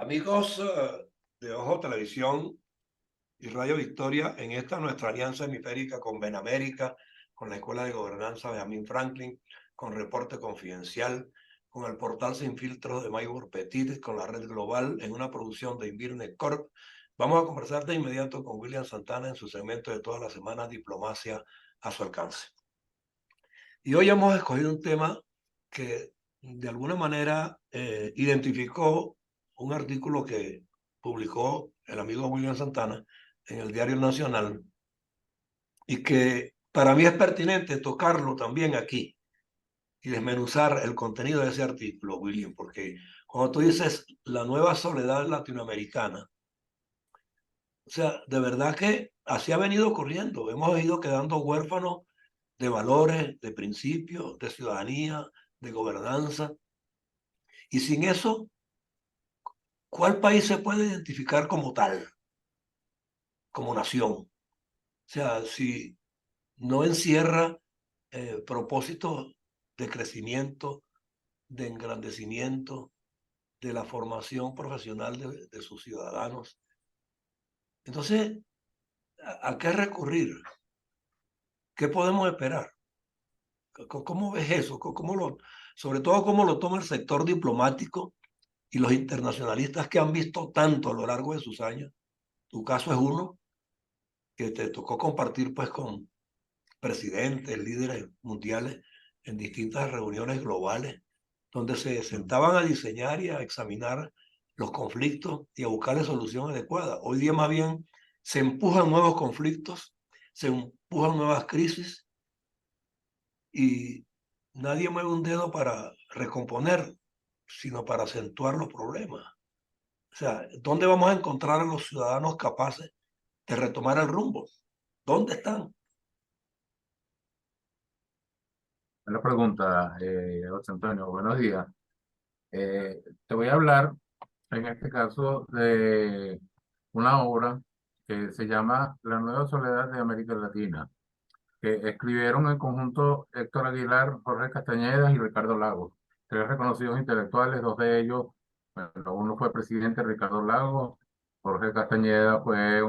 Amigos de Ojo Televisión y Radio Victoria, en esta nuestra alianza hemisférica con Benamérica, con la Escuela de Gobernanza Benjamin Franklin, con Reporte Confidencial, con el portal Sin Filtros de Maybor Petit, con la Red Global, en una producción de Invirne Corp. Vamos a conversar de inmediato con William Santana en su segmento de toda la semana, Diplomacia a su alcance. Y hoy hemos escogido un tema que de alguna manera identificó un artículo que publicó el amigo William Santana en el Diario Nacional y que para mí es pertinente tocarlo también aquí y desmenuzar el contenido de ese artículo, William, porque cuando tú dices la nueva soledad latinoamericana, o sea, de verdad que así ha venido ocurriendo. Hemos ido quedando huérfanos de valores, de principios, de ciudadanía, de gobernanza. Y sin eso, ¿cuál país se puede identificar como tal, como nación? O sea, si no encierra propósitos de crecimiento, de engrandecimiento, de la formación profesional de sus ciudadanos. Entonces, ¿a qué recurrir? ¿Qué podemos esperar? ¿Cómo ves eso? Sobre todo, cómo lo toma el sector diplomático y los internacionalistas que han visto tanto a lo largo de sus años? Tu caso es uno que te tocó compartir pues con presidentes, líderes mundiales en distintas reuniones globales, donde se sentaban a diseñar y a examinar los conflictos y a buscarle solución adecuada. Hoy día más bien se empujan nuevos conflictos, se empujan nuevas crisis y nadie mueve un dedo para recomponer, sino para acentuar los problemas. O sea, ¿dónde vamos a encontrar a los ciudadanos capaces de retomar el rumbo? ¿Dónde están? Buena pregunta, José Antonio. Buenos días. Te voy a hablar, en este caso, de una obra que se llama La Nueva Soledad de América Latina, que escribieron en conjunto Héctor Aguilar, Jorge Castañeda y Ricardo Lagos, tres reconocidos intelectuales. Dos de ellos, bueno, uno fue presidente, Ricardo Lagos. Jorge Castañeda fue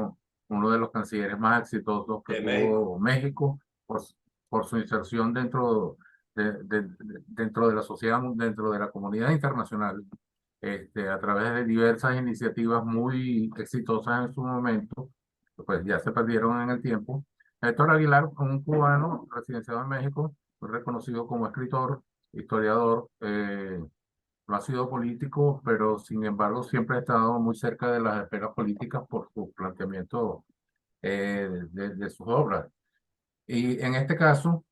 uno de los cancilleres más exitosos que De México. tuvo México por, por su inserción dentro de la sociedad, dentro de la comunidad internacional, a través de diversas iniciativas muy exitosas en su momento, pues ya se perdieron en el tiempo. Héctor Aguilar, un cubano residenciado en México, fue reconocido como escritor, historiador, no ha sido político, pero sin embargo siempre ha estado muy cerca de las esferas políticas por su planteamiento de sus obras. Y en este caso,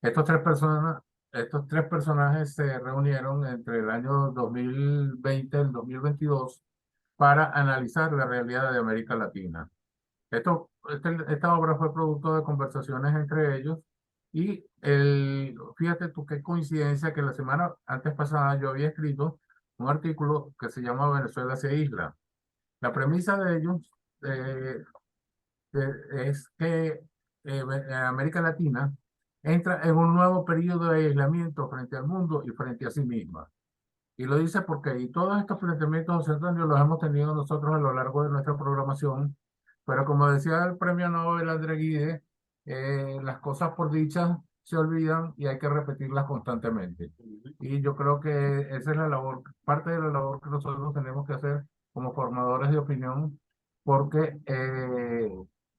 estos tres personas, estos tres personajes se reunieron entre el año 2020 y el 2022 para analizar la realidad de América Latina. Esta obra fue producto de conversaciones entre ellos y fíjate tú qué coincidencia que la semana antes pasada yo había escrito un artículo que se llama Venezuela hacia isla. La premisa de ellos eh, es que América Latina entra en un nuevo periodo de aislamiento frente al mundo y frente a sí misma. Y lo dice porque y todos estos planteamientos, José Antonio, los hemos tenido nosotros a lo largo de nuestra programación, pero como decía el premio Nobel André Gide, las cosas por dichas se olvidan y hay que repetirlas constantemente. Y yo creo que esa es la labor, parte de la labor que nosotros tenemos que hacer como formadores de opinión, porque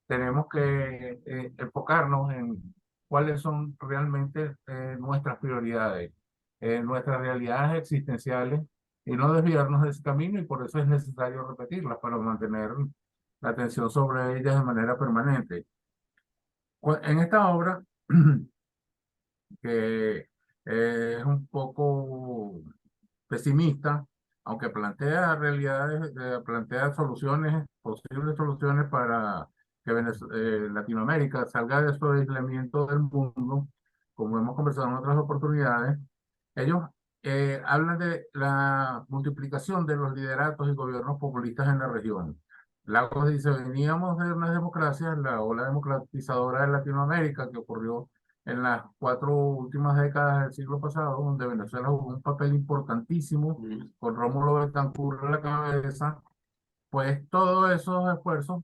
tenemos que enfocarnos en cuáles son realmente nuestras prioridades, nuestras realidades existenciales y no desviarnos de ese camino, y por eso es necesario repetirlas para mantener la atención sobre ellas de manera permanente. En esta obra, que es un poco pesimista, aunque plantea realidades, plantea soluciones, posibles soluciones para que Latinoamérica salga de su aislamiento del mundo, como hemos conversado en otras oportunidades. Ellos hablan de la multiplicación de los lideratos y gobiernos populistas en la región. Lagos dice, veníamos de una democracia, la ola democratizadora de Latinoamérica que ocurrió en las 4 últimas décadas del siglo pasado, donde Venezuela jugó un papel importantísimo Mm. con Rómulo Betancourt a la cabeza, pues todos esos esfuerzos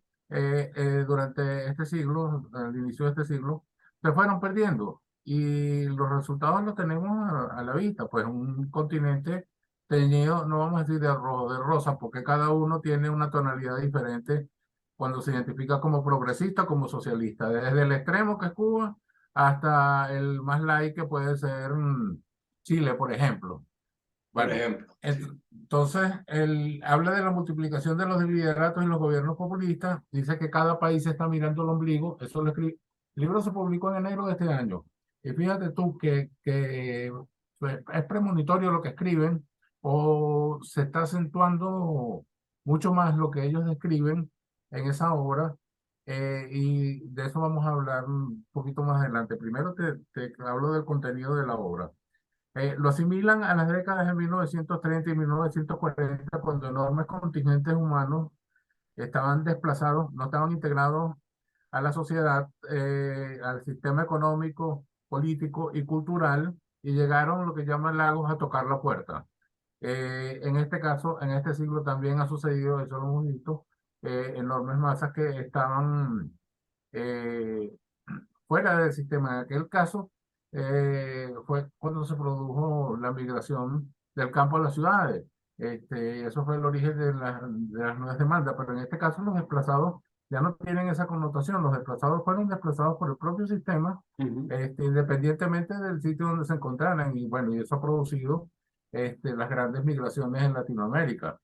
durante este siglo, al inicio de este siglo, se fueron perdiendo y los resultados los tenemos a la vista, pues un continente teñido, no vamos a decir de rojo, de rosa, porque cada uno tiene una tonalidad diferente cuando se identifica como progresista, como socialista, desde el extremo que es Cuba hasta el más light que puede ser Chile, por ejemplo. Por Bueno, ejemplo, sí. entonces él habla de la multiplicación de los lideratos en los gobiernos populistas, dice que cada país está mirando el ombligo, eso lo escribe. El libro se publicó en enero de este año. Y fíjate tú que pues, es premonitorio lo que escriben o se está acentuando mucho más lo que ellos describen en esa obra. Y de eso vamos a hablar un poquito más adelante. Primero te hablo del contenido de la obra. Lo asimilan a las décadas de 1930 y 1940, cuando enormes contingentes humanos estaban desplazados, no estaban integrados a la sociedad, al sistema económico, político y cultural, y llegaron lo que llaman lagos a tocar la puerta. En este caso, en este siglo también ha sucedido, eso lo hemos visto, enormes masas que estaban eh, fuera del sistema. En aquel caso fue cuando se produjo la migración del campo a las ciudades. Eso fue el origen de las nuevas demandas, pero en este caso los desplazados ya no tienen esa connotación. Los desplazados fueron desplazados por el propio sistema, Ujú. independientemente del sitio donde se encontraran. Y bueno, y eso ha producido las grandes migraciones en Latinoamérica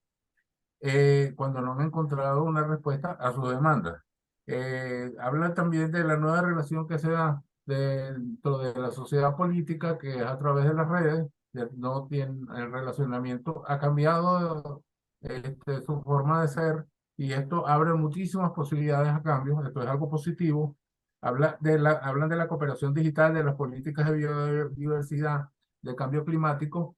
cuando no han encontrado una respuesta a sus demandas. Habla también de la nueva relación que se da dentro de la sociedad política, que es a través de las redes, no tiene, el relacionamiento ha cambiado su forma de ser y esto abre muchísimas posibilidades a cambios, esto es algo positivo. Hablan de la cooperación digital, de las políticas de biodiversidad, de cambio climático,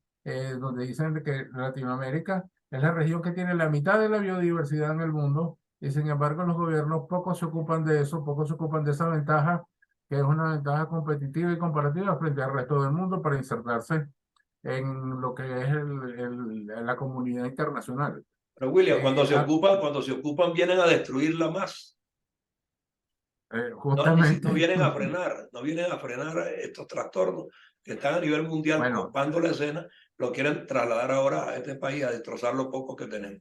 donde dicen de que Latinoamérica es la región que tiene la mitad de la biodiversidad en el mundo y sin embargo los gobiernos poco se ocupan de eso, poco se ocupan de esa ventaja, que es una ventaja competitiva y comparativa frente al resto del mundo para insertarse en lo que es la comunidad internacional. Pero William, Eh, a- cuando se ocupan, vienen a destruirla más. No, no Justamente, vienen a frenar, no vienen a frenar estos trastornos que están a nivel mundial bueno, copando la escena, lo quieren trasladar ahora a este país a destrozar lo poco que tenemos.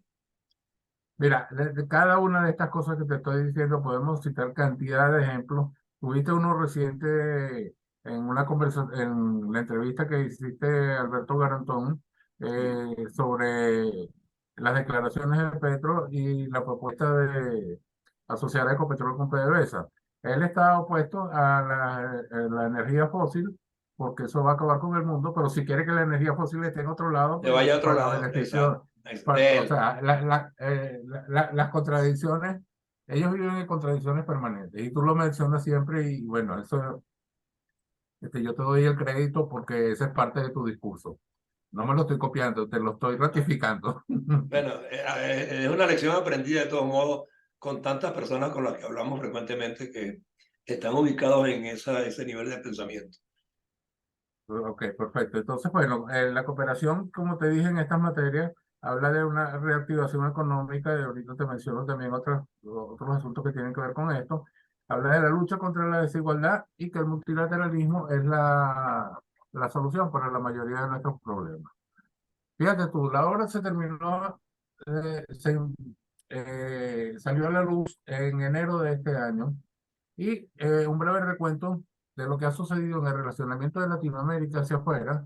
mira, de cada una de estas cosas que te estoy diciendo podemos citar cantidad de ejemplos. Tuviste uno reciente en una conversación, en la entrevista que hiciste Alberto Garantón Sí. sobre las declaraciones de Petro y la propuesta de asociar Ecopetrol con PDVSA. Él está opuesto a la energía fósil porque eso va a acabar con el mundo, pero si quiere que la energía fósil esté en otro lado, Se vaya a otro para lado, exacto. beneficio o sea, las contradicciones, ellos viven en contradicciones permanentes y tú lo mencionas siempre y bueno, eso yo te doy el crédito porque ese es parte de tu discurso. No me lo estoy copiando, te lo estoy ratificando. Bueno, es una lección aprendida de todos modos con tantas personas con las que hablamos frecuentemente que están ubicados en ese nivel de pensamiento. Ok, perfecto. Entonces, bueno, la cooperación, como te dije en estas materias, habla de una reactivación económica, y ahorita te menciono también otros asuntos que tienen que ver con esto. Habla de la lucha contra la desigualdad y que el multilateralismo es la solución para la mayoría de nuestros problemas. Fíjate tú, la obra se terminó, salió a la luz en enero de este año y un breve recuento de lo que ha sucedido en el relacionamiento de Latinoamérica hacia afuera.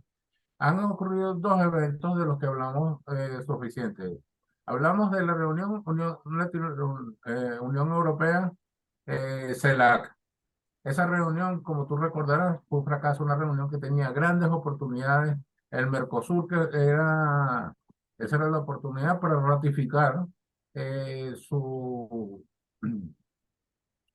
Han ocurrido dos eventos de los que hablamos suficiente. Hablamos de la reunión Unión Europea, CELAC. Esa reunión, como tú recordarás, fue un fracaso, una reunión que tenía grandes oportunidades. El Mercosur, esa era la oportunidad para ratificar eh, su,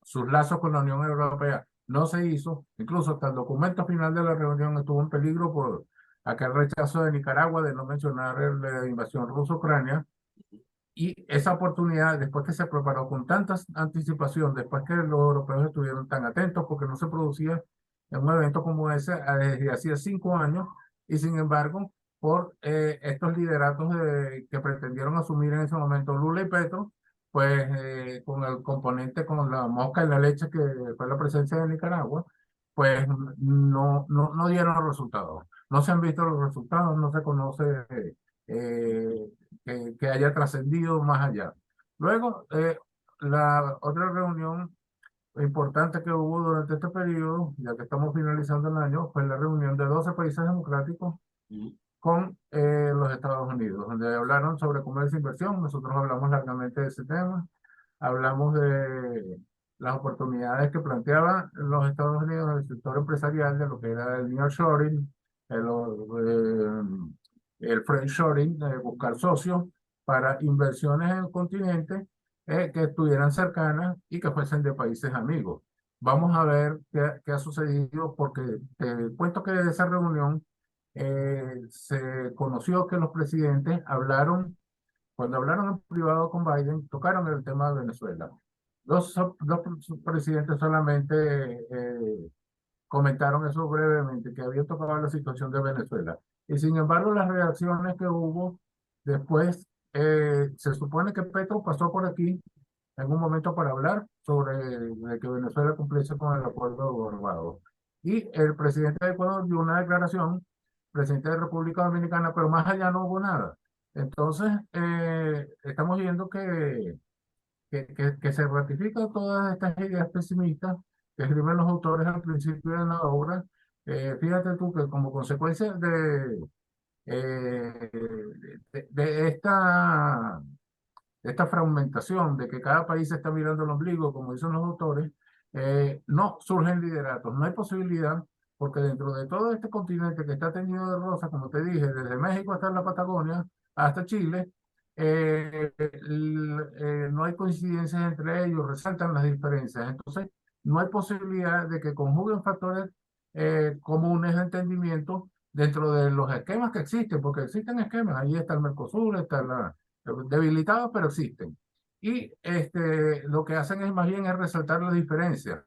sus lazos con la Unión Europea. No se hizo, incluso hasta el documento final de la reunión estuvo en peligro por aquel rechazo de Nicaragua de no mencionar la invasión rusa-Ucrania. Y esa oportunidad, después que se preparó con tanta anticipación, después que los europeos estuvieron tan atentos porque no se producía en un evento como ese desde hacía 5 años, y sin embargo, por estos lideratos que pretendieron asumir en ese momento Lula y Petro, pues con el componente, con la mosca en la leche que fue la presencia de Nicaragua, pues no dieron los resultados. No se han visto los resultados, no se conoce eh, que haya trascendido más allá. Luego, la otra reunión importante que hubo durante este periodo, ya que estamos finalizando el año, fue la reunión de 12 países democráticos Mm. con los Estados Unidos, donde hablaron sobre comercio e inversión. Nosotros hablamos largamente de ese tema, hablamos de las oportunidades que planteaban los Estados Unidos en el sector empresarial, de lo que era el nearshoring, el friendshoring, buscar socios para inversiones en el continente que estuvieran cercanas y que fuesen de países amigos. Vamos a ver qué ha sucedido, porque te cuento que de esa reunión se conoció que los presidentes hablaron, cuando hablaron en privado con Biden, tocaron el tema de Venezuela. Dos presidentes solamente comentaron eso brevemente, que había tocado la situación de Venezuela. Y sin embargo, las reacciones que hubo después, se supone que Petro pasó por aquí en un momento para hablar sobre de que Venezuela cumpliese con el acuerdo de Barbados. Y el presidente de Ecuador dio una declaración, presidente de República Dominicana, pero más allá no hubo nada. Entonces, estamos viendo que se ratifican todas estas ideas pesimistas que escriben los autores al principio de la obra. Fíjate tú que como consecuencia eh, de esta fragmentación, de que cada país está mirando el ombligo, como dicen los autores, no surgen lideratos, no hay posibilidad, porque dentro de todo este continente que está teñido de rosa, como te dije, desde México hasta la Patagonia, hasta Chile, no hay coincidencias entre ellos, resaltan las diferencias. Entonces, no hay posibilidad de que conjuguen factores comunes de entendimiento dentro de los esquemas que existen, porque existen esquemas, ahí está el Mercosur, está debilitados, pero existen. Y lo que hacen es más bien es resaltar las diferencias.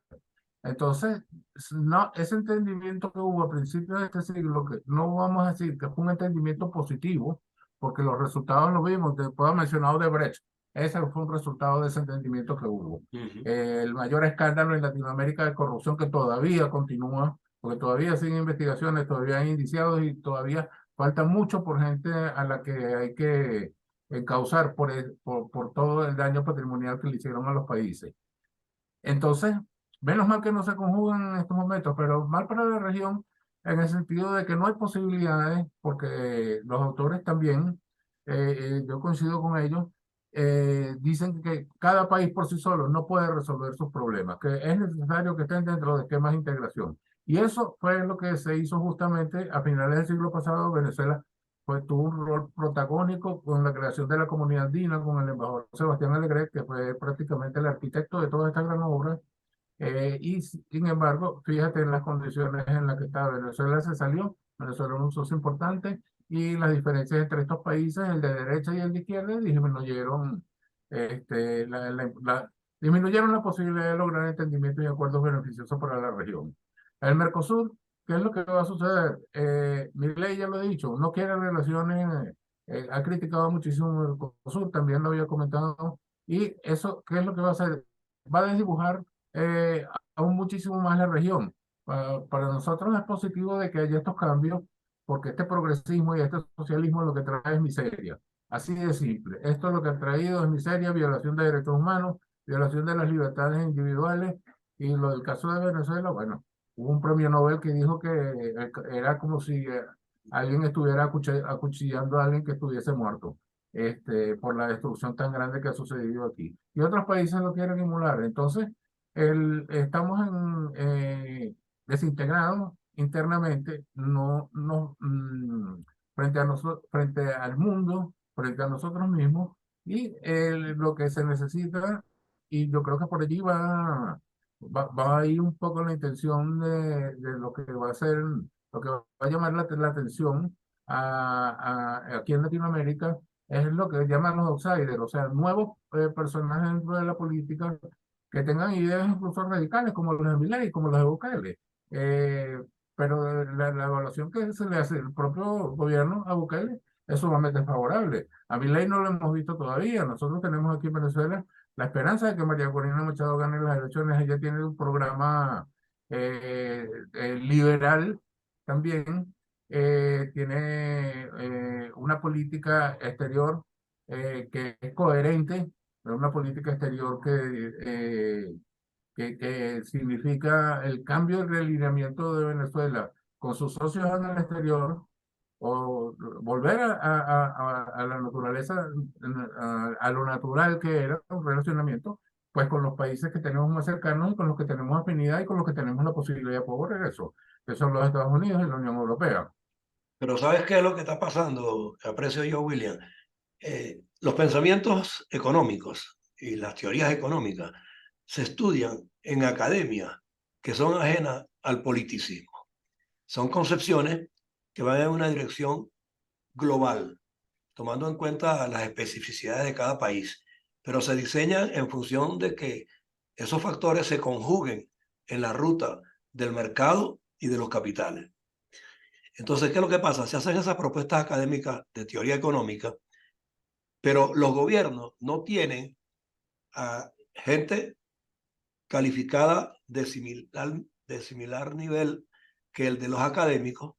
Entonces, no, ese entendimiento que hubo a principios de este siglo, que no vamos a decir que fue un entendimiento positivo, porque los resultados los vimos, te puedo mencionar de Brecht, ese fue un resultado de ese entendimiento que hubo. Ujú. El mayor escándalo en Latinoamérica de corrupción que todavía continúa, porque todavía siguen investigaciones, todavía hay indiciados y todavía falta mucho por gente a la que hay que encauzar por todo el daño patrimonial que le hicieron a los países. Entonces, menos mal que no se conjugan en estos momentos, pero mal para la región en el sentido de que no hay posibilidades, porque los autores también, yo coincido con ellos, dicen que cada país por sí solo no puede resolver sus problemas, que es necesario que estén dentro de esquemas de integración. Y eso fue lo que se hizo justamente a finales del siglo pasado. Venezuela pues tuvo un rol protagónico con la creación de la Comunidad Andina, con el embajador Sebastián Alegret, que fue prácticamente el arquitecto de toda esta gran obra. Y sin embargo, fíjate en las condiciones en las que está Venezuela. Se salió, Venezuela es un socio importante, y las diferencias entre estos países, el de derecha y el de izquierda, disminuyeron, disminuyeron la posibilidad de lograr entendimientos y acuerdos beneficiosos para la región. El Mercosur, ¿qué es lo que va a suceder? Milei ya lo he dicho, no quiere relaciones, ha criticado muchísimo el Mercosur, también lo había comentado, y eso, ¿qué es lo que va a hacer? Va a desdibujar aún muchísimo más la región. Para nosotros es positivo de que haya estos cambios, porque este progresismo y este socialismo lo que trae es miseria. Así de simple. Esto lo que ha traído es miseria, violación de derechos humanos, violación de las libertades individuales. Y lo del caso de Venezuela, bueno, hubo un premio Nobel que dijo que era como si alguien estuviera acuchillando a alguien que estuviese muerto, por la destrucción tan grande que ha sucedido aquí. Y otros países lo quieren emular. Entonces, estamos desintegrados internamente, frente a frente al mundo, frente a nosotros mismos, y lo que se necesita, y yo creo que por allí va a ir un poco la intención de lo que va a ser, lo que va a llamar la atención aquí en Latinoamérica, es lo que llaman los outsiders, o sea, nuevos personajes dentro de la política que tengan ideas incluso radicales, como los de Milei, como los de Bukele. eh, pero la evaluación que se le hace el propio gobierno a Bukele es sumamente favorable. A Milei no lo hemos visto todavía. Nosotros tenemos aquí en Venezuela la esperanza de que María Corina Machado gane las elecciones. Ella tiene un programa liberal también, tiene una política exterior que es coherente, una política exterior que significa el cambio de realineamiento de Venezuela con sus socios en el exterior, o volver a la naturaleza, a lo natural que era un relacionamiento, pues con los países que tenemos más cercanos y con los que tenemos afinidad y con los que tenemos la posibilidad de poder regreso, que son los Estados Unidos y la Unión Europea. Pero ¿sabes qué es lo que está pasando? Aprecio yo, William. Los pensamientos económicos y las teorías económicas se estudian en academias que son ajenas al politicismo. Son concepciones que van en una dirección global, tomando en cuenta las especificidades de cada país, pero se diseñan en función de que esos factores se conjuguen en la ruta del mercado y de los capitales. Entonces, ¿qué es lo que pasa? Se hacen esas propuestas académicas de teoría económica, pero los gobiernos no tienen a gente calificada de similar nivel que el de los académicos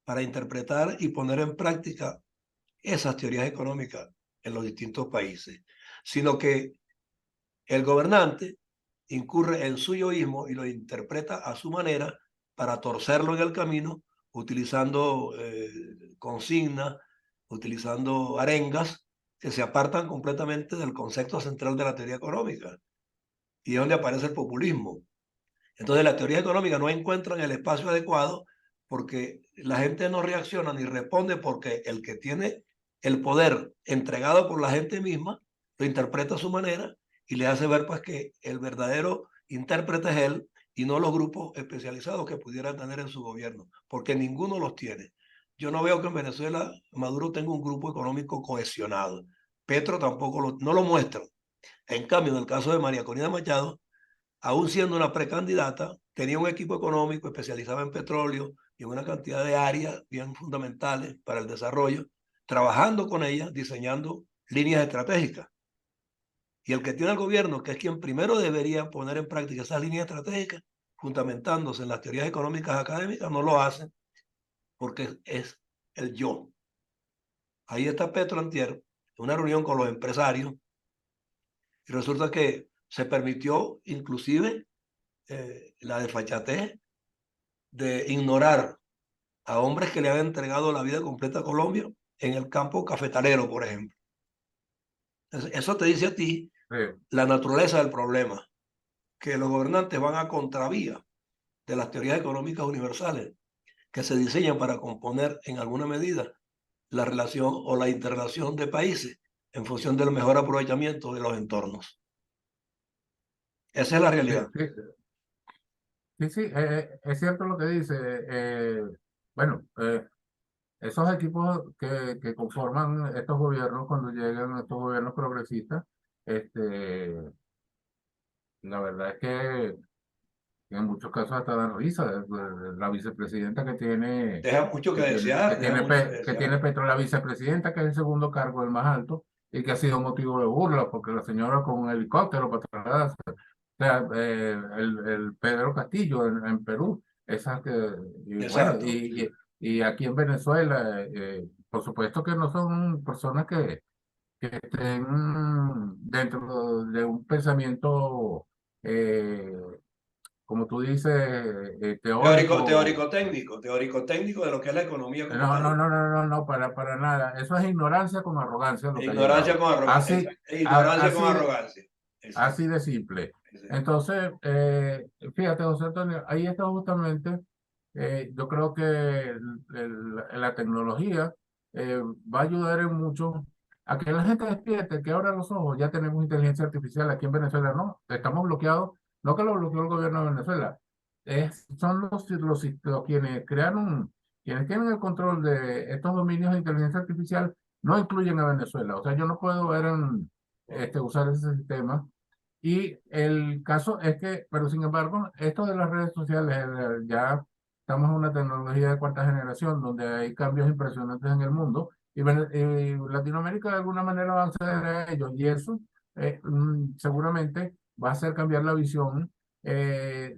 para interpretar y poner en práctica esas teorías económicas en los distintos países, sino que el gobernante incurre en su yoísmo y lo interpreta a su manera para torcerlo en el camino, utilizando consignas, utilizando arengas que se apartan completamente del concepto central de la teoría económica. Y es donde aparece el populismo. Entonces, la teoría económica no encuentra el espacio adecuado porque la gente no reacciona ni responde porque el que tiene el poder entregado por la gente misma lo interpreta a su manera y le hace ver pues que el verdadero intérprete es él y no los grupos especializados que pudieran tener en su gobierno, porque ninguno los tiene. Yo no veo que en Venezuela Maduro tenga un grupo económico cohesionado. Petro tampoco no lo muestra. En cambio, en el caso de María Corina Machado, aún siendo una precandidata, tenía un equipo económico especializado en petróleo y en una cantidad de áreas bien fundamentales para el desarrollo, trabajando con ella, diseñando líneas estratégicas. Y el que tiene el gobierno, que es quien primero debería poner en práctica esas líneas estratégicas, fundamentándose en las teorías económicas académicas, no lo hacen porque es el yo. Ahí está Petro antier, en una reunión con los empresarios, y resulta que se permitió inclusive la desfachatez de ignorar a hombres que le han entregado la vida completa a Colombia en el campo cafetalero, por ejemplo. Entonces, eso te dice a ti Sí. la naturaleza del problema, que los gobernantes van a contravía de las teorías económicas universales que se diseñan para componer en alguna medida la relación o la interrelación de países en función del mejor aprovechamiento de los entornos. Esa es la Sí, realidad. sí, sí, sí, es cierto lo que dice. Bueno, esos equipos que conforman estos gobiernos cuando llegan estos gobiernos progresistas, este, la verdad es que en muchos casos hasta dan risa. La vicepresidenta Deja mucho que desear, deja mucho que que tiene desear. Petro, la vicepresidenta, que es el segundo cargo, el más alto, y que ha sido motivo de burla, porque la señora con un helicóptero para trasladar sea, el Pedro Castillo en Perú, esas que, y bueno, Exacto. y aquí en Venezuela, por supuesto que no son personas que estén dentro de un pensamiento, eh, como tú dices, teórico. Teórico técnico de lo que es la economía como No, no, tal. no, no, no, no, para nada. Eso es ignorancia con arrogancia lo que ha Ignorancia llegado. con arrogancia. Así, Ignorancia con así, arrogancia. así Exacto. de simple. Exacto. Entonces, fíjate, José Antonio, ahí está justamente, yo creo que la tecnología va a ayudar en mucho a que la gente despierte, que abra los ojos. Ya tenemos inteligencia artificial aquí en Venezuela, no, estamos bloqueados, no que lo bloqueó el gobierno de Venezuela, son los quienes crearon, quienes tienen el control de estos dominios de inteligencia artificial, no incluyen a Venezuela. O sea, yo no puedo ver usar ese sistema. Y el caso es que, pero sin embargo, esto de las redes sociales, ya estamos en una tecnología de cuarta generación donde hay cambios impresionantes en el mundo y Latinoamérica de alguna manera va a acceder a ellos y eso seguramente va a hacer cambiar la visión de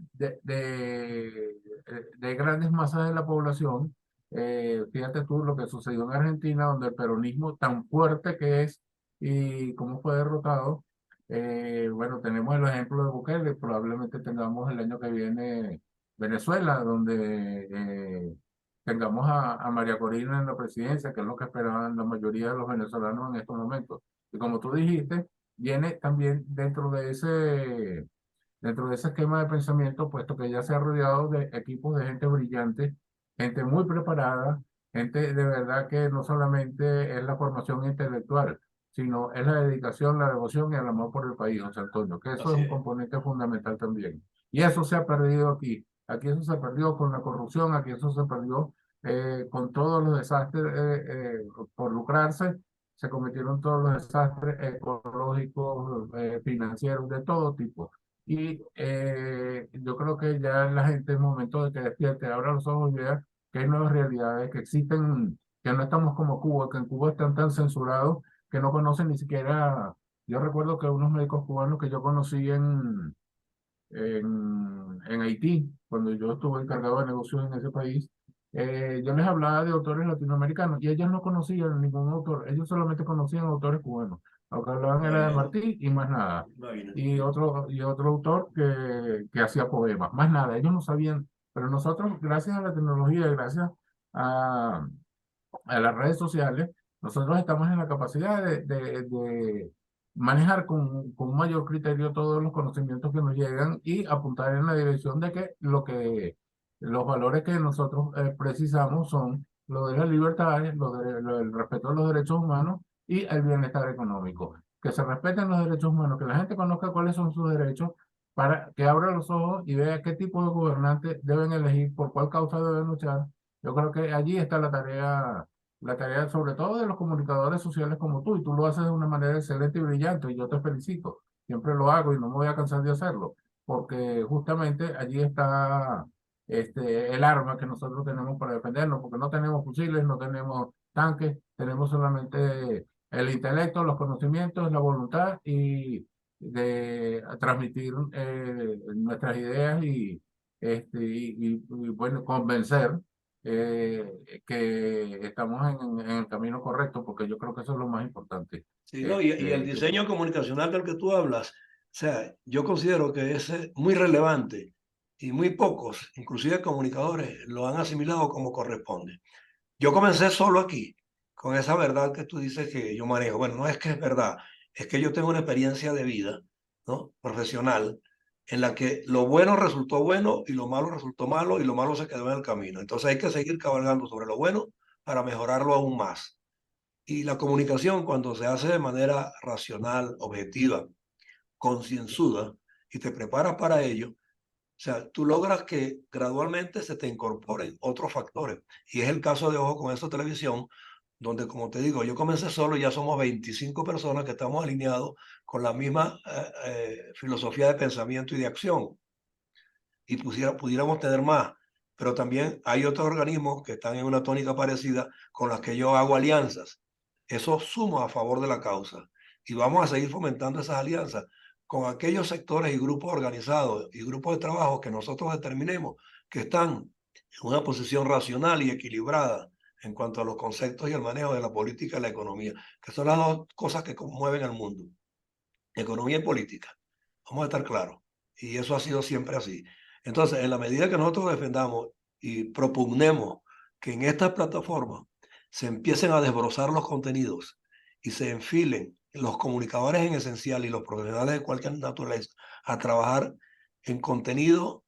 grandes masas de la población. Fíjate tú lo que sucedió en Argentina, donde el peronismo tan fuerte que es y cómo fue derrotado. Bueno, tenemos el ejemplo de Bukele, probablemente tengamos el año que viene Venezuela, donde tengamos a María Corina en la presidencia, que es lo que esperaban la mayoría de los venezolanos en estos momentos. Y como tú dijiste, viene también dentro de ese esquema de pensamiento, puesto que ya se ha rodeado de equipos de gente brillante, gente muy preparada, gente de verdad que no solamente es la formación intelectual, sino es la dedicación, la devoción y el amor por el país, José Antonio, que eso es Así un es. componente fundamental también. Y eso se ha perdido aquí. Aquí eso se perdió con la corrupción, aquí eso se perdió con todos los desastres por lucrarse, se cometieron todos los desastres ecológicos, financieros, de todo tipo. Y yo creo que ya la gente es momento de que despierte, abra los ojos y vea que hay nuevas realidades, que existen, que no estamos como Cuba, que en Cuba están tan censurados que no conocen ni siquiera. Yo recuerdo que unos médicos cubanos que yo conocí en Haití, cuando yo estuve encargado de negocios en ese país, yo les hablaba de autores latinoamericanos y ellos no conocían ningún autor, ellos solamente conocían autores cubanos. Lo que hablaban era de Imagínate, Martí y más nada. imagínate. Y otro autor que hacía poemas, más nada, ellos no sabían, pero nosotros, gracias a la tecnología, gracias a, a las redes sociales, nosotros estamos en la capacidad de manejar con un mayor criterio todos los conocimientos que nos llegan y apuntar en la dirección de que los valores que nosotros precisamos son lo de las libertades, el respeto a los derechos humanos y el bienestar económico. Que se respeten los derechos humanos, que la gente conozca cuáles son sus derechos para que abra los ojos y vea qué tipo de gobernantes deben elegir, por cuál causa deben luchar. Yo creo que allí está la tarea sobre todo de los comunicadores sociales como tú, y tú lo haces de una manera excelente y brillante, y yo te felicito. Siempre lo hago y no me voy a cansar de hacerlo, porque justamente allí está el arma que nosotros tenemos para defendernos, porque no tenemos fusiles, no tenemos tanques, tenemos solamente el intelecto, los conocimientos, la voluntad y de transmitir nuestras ideas y, bueno, convencer que estamos en el camino correcto, porque yo creo que eso es lo más importante. Sí, no, y el Yo diseño comunicacional del que tú hablas, o sea, yo considero que es muy relevante y muy pocos, inclusive comunicadores, lo han asimilado como corresponde. Yo comencé solo aquí, con esa verdad que tú dices que yo manejo. Bueno, no es que es verdad, es que yo tengo una experiencia de vida, ¿no? Profesional, en la que lo bueno resultó bueno y lo malo resultó malo y lo malo se quedó en el camino. Entonces hay que seguir cabalgando sobre lo bueno para mejorarlo aún más. Y la comunicación, cuando se hace de manera racional, objetiva, concienzuda, y te preparas para ello, o sea, tú logras que gradualmente se te incorporen otros factores. Y es el caso de Ojo con Eso Televisión, donde, como te digo, yo comencé solo y ya somos 25 personas que estamos alineados con la misma filosofía de pensamiento y de acción. Y pudiéramos tener más. Pero también hay otros organismos que están en una tónica parecida con las que yo hago alianzas. Eso suma a favor de la causa. Y vamos a seguir fomentando esas alianzas con aquellos sectores y grupos organizados y grupos de trabajo que nosotros determinemos que están en una posición racional y equilibrada en cuanto a los conceptos y el manejo de la política y la economía, que son las dos cosas que mueven al mundo, economía y política. Vamos a estar claros. Y eso ha sido siempre así. Entonces, en la medida que nosotros defendamos y propugnemos que en estas plataformas se empiecen a desbrozar los contenidos y se enfilen los comunicadores en esencial y los profesionales de cualquier naturaleza a trabajar en contenido,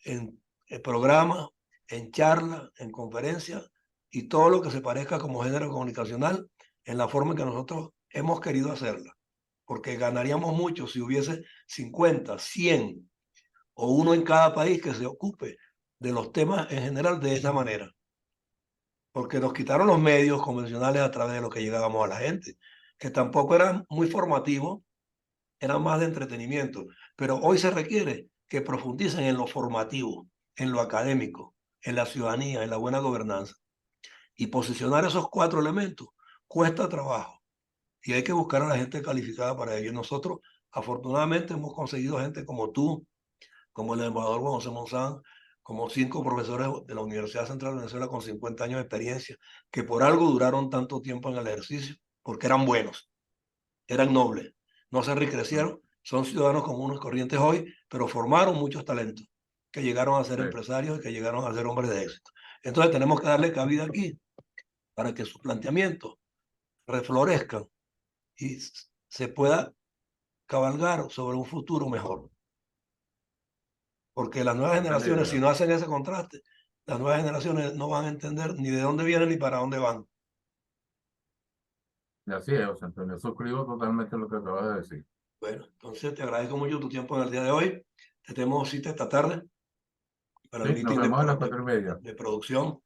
en programas, en charlas, en conferencias y todo lo que se parezca como género comunicacional en la forma en que nosotros hemos querido hacerla, porque ganaríamos mucho si hubiese 50, 100 o uno en cada país que se ocupe de los temas en general de esa manera, porque nos quitaron los medios convencionales a través de los que llegábamos a la gente, que tampoco eran muy formativos, eran más de entretenimiento, pero hoy se requiere que profundicen en lo formativo, en lo académico, en la ciudadanía, en la buena gobernanza. Y posicionar esos 4 elementos cuesta trabajo. Y hay que buscar a la gente calificada para ello. Nosotros, afortunadamente, hemos conseguido gente como tú, como el embajador Juan José Monzán, como 5 profesores de la Universidad Central de Venezuela con 50 años de experiencia, que por algo duraron tanto tiempo en el ejercicio, porque eran buenos, eran nobles, no se enriquecieron, son ciudadanos comunes corrientes hoy, pero formaron muchos talentos que llegaron a ser Sí. empresarios y que llegaron a ser hombres de éxito. Entonces tenemos que darle cabida aquí para que sus planteamientos reflorezcan y se pueda cabalgar sobre un futuro mejor. Porque las nuevas Esa es la generaciones, si idea. no hacen ese contraste, las nuevas generaciones no van a entender ni de dónde vienen ni para dónde van. Y así es, José Antonio. Suscribo totalmente lo que acabas de decir. Bueno, entonces te agradezco mucho tu tiempo en el día de hoy. Te tenemos cita esta tarde para el Sí, nos meeting vemos a las 4:30. de producción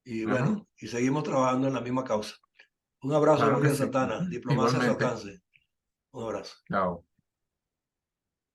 y Ujú. bueno, y seguimos trabajando en la misma causa. Un abrazo, Claro que Gabriel sí. Santana, diplomacia a su Igualmente. alcance. Un abrazo. Chao.